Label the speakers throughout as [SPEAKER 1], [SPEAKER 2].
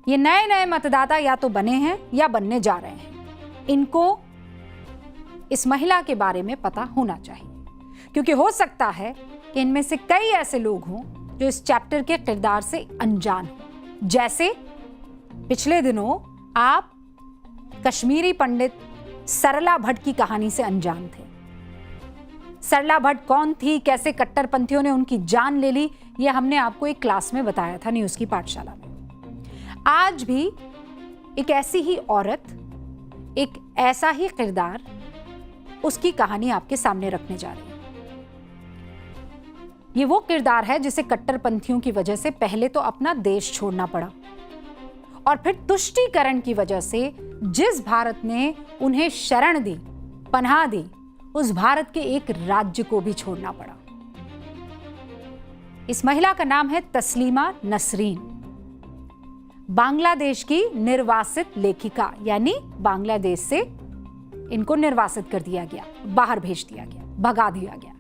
[SPEAKER 1] ये नए नए मतदाता या तो बने हैं या बनने जा रहे हैं। इनको इस महिला के बारे में पता होना चाहिए, क्योंकि हो सकता है कि इनमें से कई ऐसे लोग हों जो इस चैप्टर के किरदार से अनजान हों। जैसे पिछले दिनों आप कश्मीरी पंडित सरला भट्ट की कहानी से अनजान थे। सरला भट्ट कौन थी, कैसे कट्टरपंथियों ने उनकी जान ले ली, ये हमने आपको एक क्लास में बताया था, न्यूज़ की पाठशाला में। आज भी एक ऐसी ही औरत, एक ऐसा ही किरदार, उसकी कहानी आपके सामने रखने जा रही है। ये वो किरदार है जिसे कट्टरपंथियों की वजह से पहले तो अपना देश छोड़ना पड़ा और फिर तुष्टीकरण की वजह से जिस भारत ने उन्हें शरण दी, पनाह दी, उस भारत के एक राज्य को भी छोड़ना पड़ा। इस महिला का नाम है तस्लीमा नसरीन, बांग्लादेश की निर्वासित लेखिका, यानी बांग्लादेश से इनको निर्वासित कर दिया गया, बाहर भेज दिया गया, भगा दिया गया।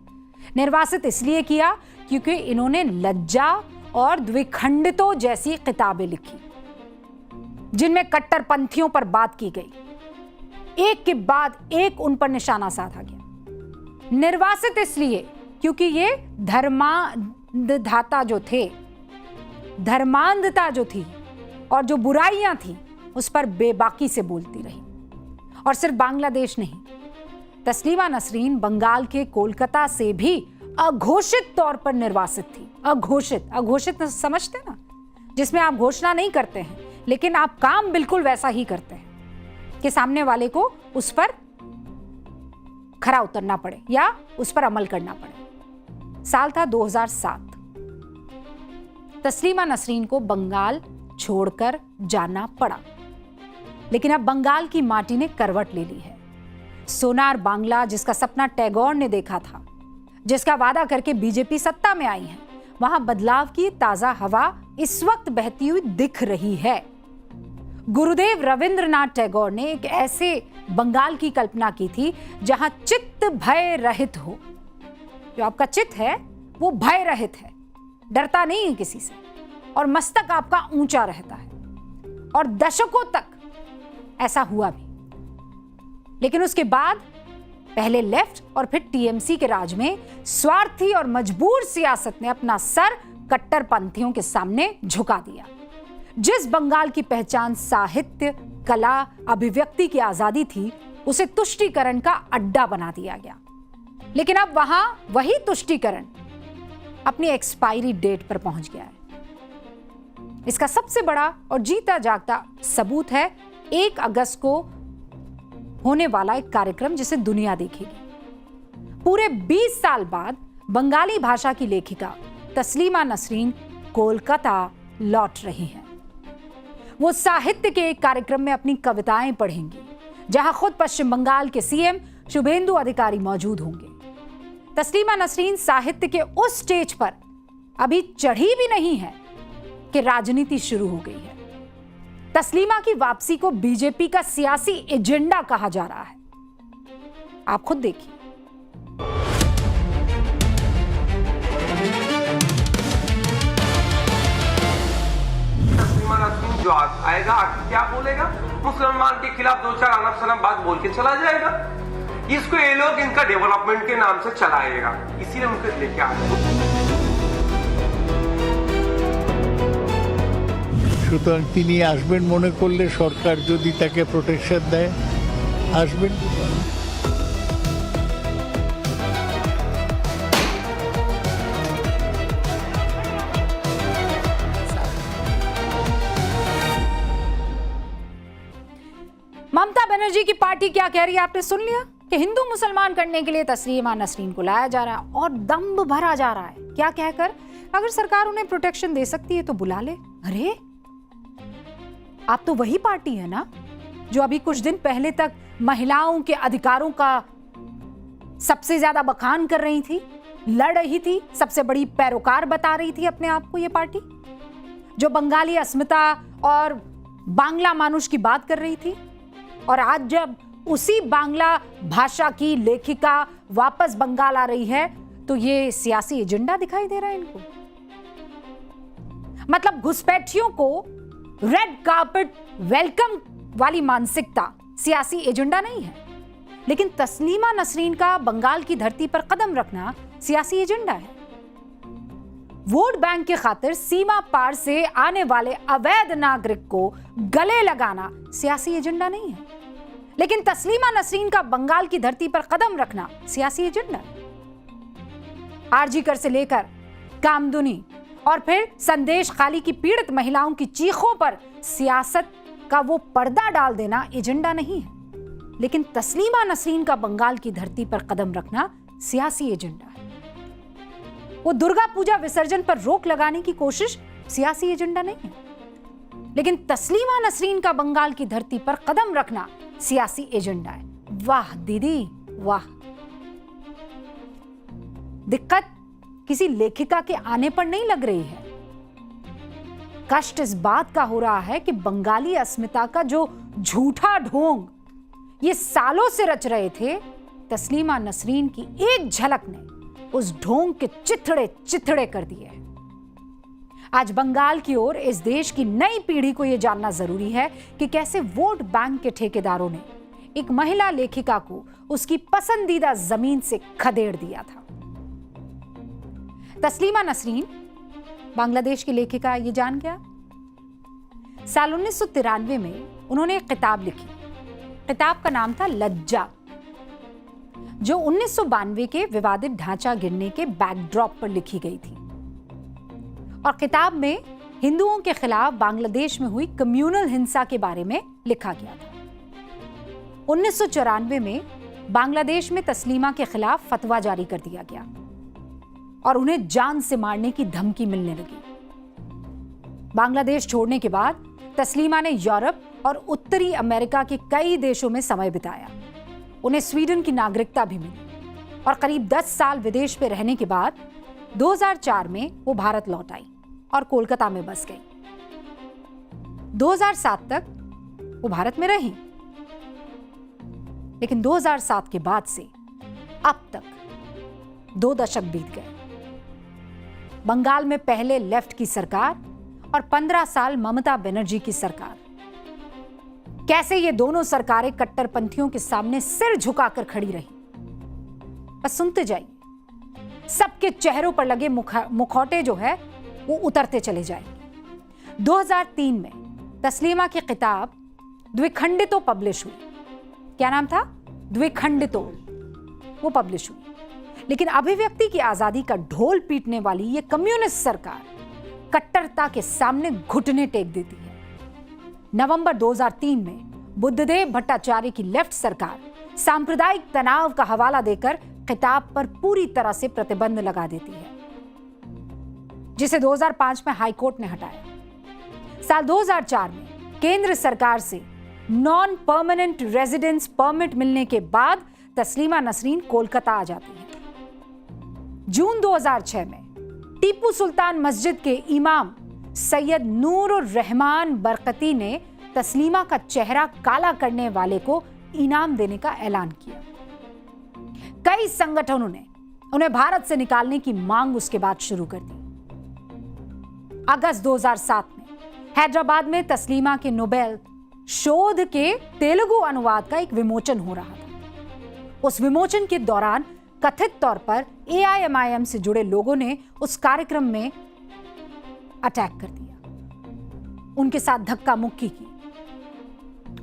[SPEAKER 1] निर्वासित इसलिए किया क्योंकि इन्होंने लज्जा और द्विखंडितों जैसी किताबें लिखी जिनमें कट्टरपंथियों पर बात की गई, एक के बाद एक उन पर निशाना साधा गया। निर्वासित इसलिए क्योंकि ये धर्मांधता जो थे, धर्मांधता जो थी और जो बुराइयां थी उस पर बेबाकी से बोलती रही। और सिर्फ बांग्लादेश नहीं, तस्लीमा नसरीन बंगाल के कोलकाता से भी अघोषित तौर पर निर्वासित थी। अघोषित समझते ना, जिसमें आप घोषणा नहीं करते हैं लेकिन आप काम बिल्कुल वैसा ही करते हैं कि सामने वाले को उस पर खरा उतरना पड़े या उस पर अमल करना पड़े। साल था 2007। तस्लीमा नसरीन को बंगाल छोड़कर जाना पड़ा, लेकिन अब बंगाल की माटी ने करवट ले ली है। सोनार बांग्ला, जिसका सपना टैगोर ने देखा था, जिसका वादा करके बीजेपी सत्ता में आई है, वहां बदलाव की ताजा हवा इस वक्त बहती हुई दिख रही है। गुरुदेव रविंद्रनाथ टैगोर ने एक ऐसे बंगाल की कल्पना की थी जहां चित्त भय रहित हो। जो आपका चित्त है वो भय रहित है, डरता नहीं है किसी से, और मस्तक आपका ऊंचा रहता है। और दशकों तक ऐसा हुआ भी, लेकिन उसके बाद पहले लेफ्ट और फिर टीएमसी के राज में स्वार्थी और मजबूर सियासत ने अपना सर कट्टरपंथियों के सामने झुका दिया। जिस बंगाल की पहचान साहित्य, कला, अभिव्यक्ति की आजादी थी, उसे तुष्टीकरण का अड्डा बना दिया गया। लेकिन अब वहां वही तुष्टीकरण अपनी एक्सपायरी डेट पर पहुंच गया है। इसका सबसे बड़ा और जीता जागता सबूत है 1 अगस्त को होने वाला एक कार्यक्रम जिसे दुनिया देखेगी। पूरे 20 साल बाद बंगाली भाषा की लेखिका तस्लीमा नसरीन कोलकाता लौट रही हैं। वो साहित्य के एक कार्यक्रम में अपनी कविताएं पढ़ेंगी, जहां खुद पश्चिम बंगाल के सीएम शुभेंदु अधिकारी मौजूद होंगे। तस्लीमा नसरीन साहित्य के उस स्टेज पर अभी चढ़ी भी नहीं है कि राजनीति शुरू हो गई है। तस्लीमा की वापसी को बीजेपी का सियासी एजेंडा कहा जा रहा है। आप खुद देखिए।
[SPEAKER 2] तस्लीमा नसरीन जो आएगा आके क्या बोलेगा? मुसलमान के खिलाफ 2-4 आना सलाम बात बोल के चला जाएगा। इसको ये लोग इनका डेवलपमेंट के नाम से चलाएगा, इसीलिए उनको लेके आए।
[SPEAKER 3] সুতরাং তিনি আসবেন মনে করলে সরকার যদি তাকে প্রোটেকশন দেয় আসবেন।
[SPEAKER 1] ममता बनर्जी की पार्टी क्या कह रही है आपने सुन लिया कि हिंदू मुसलमान करने के लिए तस्लीमा नसरीन को लाया जा रहा है और दम्भ भरा जा रहा है। क्या कहकर? अगर सरकार उन्हें प्रोटेक्शन दे सकती है तो बुला ले। अरे आप तो वही पार्टी है ना जो अभी कुछ दिन पहले तक महिलाओं के अधिकारों का सबसे ज्यादा बखान कर रही थी, लड़ रही थी, सबसे बड़ी पैरोकार बता रही थी अपने आप को। ये पार्टी जो बंगाली अस्मिता और बांग्ला मानुष की बात कर रही थी, और आज जब उसी बांग्ला भाषा की लेखिका वापस बंगाल आ रही है तो ये सियासी एजेंडा दिखाई दे रहा है इनको। मतलब घुसपैठियों को रेड कार्पेट वेलकम वाली मानसिकता सियासी एजेंडा नहीं है, लेकिन तस्लीमा नसरीन का बंगाल की धरती पर कदम रखना सियासी एजेंडा है। वोट बैंक की खातिर सीमा पार से आने वाले अवैध नागरिक को गले लगाना सियासी एजेंडा नहीं है, लेकिन तस्लीमा नसरीन का बंगाल की धरती पर कदम रखना सियासी एजेंडा है। आरजी कर से लेकर कामदुनी और फिर संदेश खाली की पीड़ित महिलाओं की चीखों पर सियासत का वो पर्दा डाल देना एजेंडा नहीं है, लेकिन तस्लीमा नसरीन का बंगाल की धरती पर कदम रखना सियासी एजेंडा है। वो दुर्गा पूजा विसर्जन पर रोक लगाने की कोशिश सियासी एजेंडा नहीं है, लेकिन तस्लीमा नसरीन का बंगाल की धरती पर कदम रखना सियासी एजेंडा है। वाह दीदी वाह। दिक्कत किसी लेखिका के आने पर नहीं लग रही है, कष्ट इस बात का हो रहा है कि बंगाली अस्मिता का जो झूठा ढोंग ये सालों से रच रहे थे, तस्लीमा नसरीन की एक झलक ने उस ढोंग के चिथड़े चिथड़े कर दिए हैं। आज बंगाल की ओर इस देश की नई पीढ़ी को यह जानना जरूरी है कि कैसे वोट बैंक के ठेकेदारों ने एक महिला लेखिका को उसकी पसंदीदा जमीन से खदेड़ दिया था। तस्लीमा नसरीन बांग्लादेश की लेखिका, ये जान गया। साल 1993 में उन्होंने एक किताब लिखी। किताब का नाम था लज्जा, जो 1992 के विवादित ढांचा गिरने के बैकड्रॉप पर लिखी गई थी। और किताब में हिंदुओं के खिलाफ बांग्लादेश में हुई कम्युनल हिंसा के बारे में लिखा गया था। 1994 में बांग्लादेश में तस्लीमा के खिलाफ फतवा जारी कर दिया गया और उन्हें जान से मारने की धमकी मिलने लगी। बांग्लादेश छोड़ने के बाद तस्लीमा ने यूरोप और उत्तरी अमेरिका के कई देशों में समय बिताया। उन्हें स्वीडन की नागरिकता भी मिली और करीब 10 साल विदेश में रहने के बाद 2004 में वो भारत लौट आई और कोलकाता में बस गई। 2007 तक वो भारत में रही, लेकिन 2007 के बाद से अब तक 2 दशक बीत गए। बंगाल में पहले लेफ्ट की सरकार और 15 साल ममता बनर्जी की सरकार। कैसे ये दोनों सरकारें कट्टरपंथियों के सामने सिर झुकाकर खड़ी रही। बस सुनते जाइए, सबके चेहरों पर लगे मुखौटे जो है वो उतरते चले जाएंगे। 2003 में तस्लीमा की किताब द्विखंडितो पब्लिश हुई। क्या नाम था? द्विखंडितो। वो पब्लिश हुई, लेकिन अभिव्यक्ति की आजादी का ढोल पीटने वाली ये कम्युनिस्ट सरकार कट्टरता के सामने घुटने टेक देती है। नवंबर 2003 में बुद्धदेव भट्टाचार्य की लेफ्ट सरकार सांप्रदायिक तनाव का हवाला देकर किताब पर पूरी तरह से प्रतिबंध लगा देती है, जिसे 2005 में हाईकोर्ट ने हटाया। साल 2004 में केंद्र सरकार से नॉन परमानेंट रेजिडेंस परमिट मिलने के बाद तस्लीमा नसरीन कोलकाता आ जाती है। जून 2006 में टीपू सुल्तान मस्जिद के इमाम सैयद नूरुर रहमान बरकती ने तस्लीमा का चेहरा काला करने वाले को इनाम देने का ऐलान किया। कई संगठनों ने उन्हें भारत से निकालने की मांग उसके बाद शुरू कर दी। अगस्त 2007 में हैदराबाद में तस्लीमा के नोबेल शोध के तेलुगु अनुवाद का एक विमोचन हो रहा था। उस विमोचन के दौरान कथित तौर पर AIMIM से जुड़े लोगों ने उस कार्यक्रम में अटैक कर दिया, उनके साथ धक्का मुक्की की।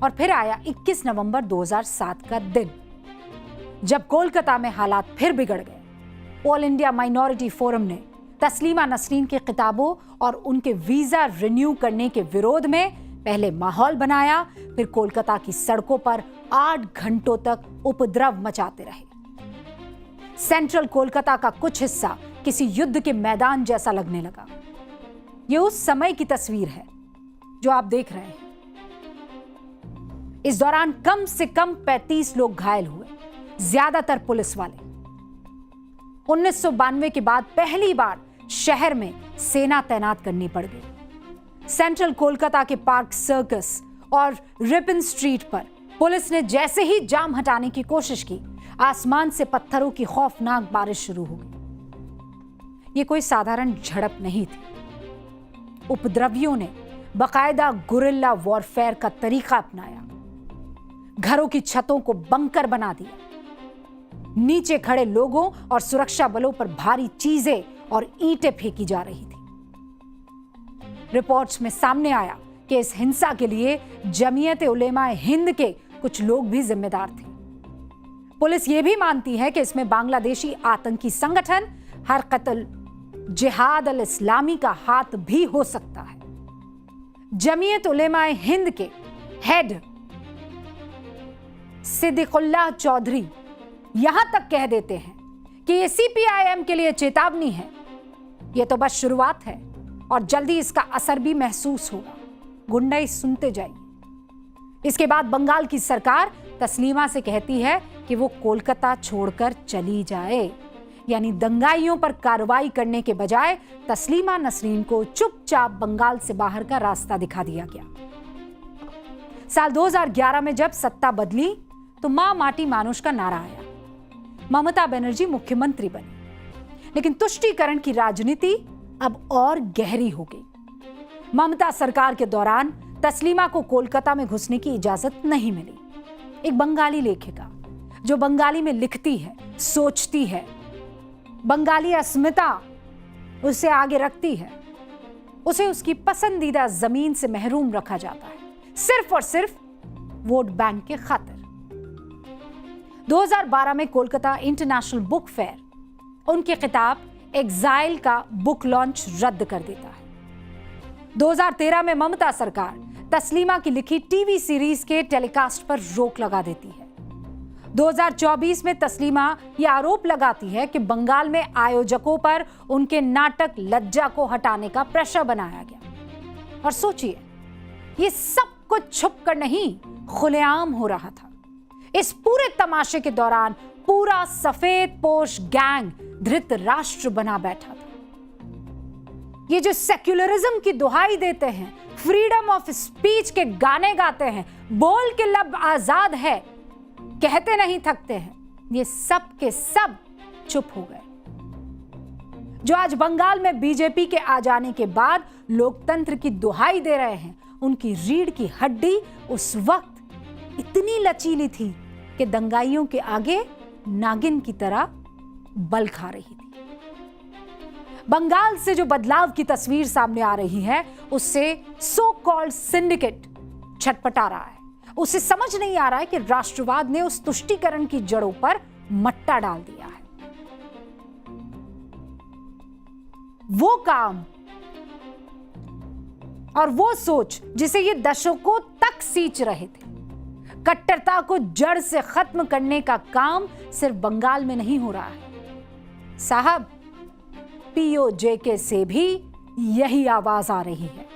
[SPEAKER 1] और फिर आया 21 नवंबर 2007 का दिन, जब कोलकाता में हालात फिर बिगड़ गए। ऑल इंडिया माइनॉरिटी फोरम ने तस्लीमा नसरीन की किताबों और उनके वीजा रिन्यू करने के विरोध में पहले माहौल बनाया, फिर कोलकाता की सड़कों पर 8 घंटों तक उपद्रव मचाते रहे। सेंट्रल कोलकाता का कुछ हिस्सा किसी युद्ध के मैदान जैसा लगने लगा। यह उस समय की तस्वीर है जो आप देख रहे हैं। इस दौरान कम से कम 35 लोग घायल हुए, ज्यादातर पुलिस वाले। 1992 के बाद पहली बार शहर में सेना तैनात करनी पड़ गई। सेंट्रल कोलकाता के पार्क सर्कस और रिपन स्ट्रीट पर पुलिस ने जैसे ही जाम हटाने की कोशिश की, आसमान से पत्थरों की खौफनाक बारिश शुरू हो गई। यह कोई साधारण झड़प नहीं थी। उपद्रवियों ने बाकायदा गुरिल्ला वॉरफेयर का तरीका अपनाया, घरों की छतों को बंकर बना दिया, नीचे खड़े लोगों और सुरक्षा बलों पर भारी चीजें और ईंटें फेंकी जा रही थी। रिपोर्ट्स में सामने आया कि इस हिंसा के लिए जमीयत उलेमा हिंद के कुछ लोग भी जिम्मेदार थे। पुलिस यह भी मानती है कि इसमें बांग्लादेशी आतंकी संगठन हरकतुल जिहाद अल इस्लामी का हाथ भी हो सकता है। जमीयत उलेमा हिंद के हेड सिद्दीकुल्लाह चौधरी यहां तक कह देते हैं कि ये सीपीआईएम के लिए चेतावनी है, ये तो बस शुरुआत है और जल्दी इसका असर भी महसूस होगा। गुंडाई सुनते जाइए। इसके बाद बंगाल की सरकार तस्लीमा से कहती है कि वो कोलकाता छोड़कर चली जाए, यानी दंगाइयों पर कार्रवाई करने के बजाय तस्लीमा नसरीन को चुपचाप बंगाल से बाहर का रास्ता दिखा दिया गया। साल 2011 में जब सत्ता बदली तो मां माटी मानुष का नारा आया, ममता बनर्जी मुख्यमंत्री बनी, लेकिन तुष्टीकरण की राजनीति अब और गहरी हो गई। ममता सरकार के दौरान तस्लीमा को कोलकाता में घुसने की इजाजत नहीं मिली। एक बंगाली लेखिका जो बंगाली में लिखती है, सोचती है, बंगाली अस्मिता उसे आगे रखती है, उसे उसकी पसंदीदा जमीन से महरूम रखा जाता है, सिर्फ और सिर्फ वोट बैंक के खातिर। 2012 में कोलकाता इंटरनेशनल बुक फेयर उनकी किताब एग्जाइल का बुक लॉन्च रद्द कर देता है। 2013 में ममता सरकार तस्लीमा की लिखी टीवी सीरीज के टेलीकास्ट पर रोक लगा देती है। 2024 में तस्लीमा यह आरोप लगाती है कि बंगाल में आयोजकों पर उनके नाटक लज्जा को हटाने का प्रेशर बनाया गया। और सोचिए, ये सब कुछ छुपकर नहीं, खुलेआम हो रहा था। इस पूरे तमाशे के दौरान पूरा सफेद पोश गैंग धृतराष्ट्र बना बैठा था। ये जो सेक्युलरिज्म की दुहाई देते हैं, फ्रीडम ऑफ स्पीच के गाने गाते हैं, बोल के लब आजाद है, कहते नहीं थकते हैं, ये सब के सब चुप हो गए। जो आज बंगाल में बीजेपी के आ जाने के बाद लोकतंत्र की दुहाई दे रहे हैं, उनकी रीढ़ की हड्डी उस वक्त इतनी लचीली थी कि दंगाइयों के आगे नागिन की तरह बल खा रही थी। बंगाल से जो बदलाव की तस्वीर सामने आ रही है, उससे सो कॉल्ड सिंडिकेट छटपटा रहा है। उसे समझ नहीं आ रहा है कि राष्ट्रवाद ने उस तुष्टीकरण की जड़ों पर मट्टा डाल दिया है। वो काम और वो सोच जिसे ये दशकों तक सींच रहे थे, कट्टरता को जड़ से खत्म करने का काम सिर्फ बंगाल में नहीं हो रहा है साहब, पीओजेके से भी यही आवाज आ रही है।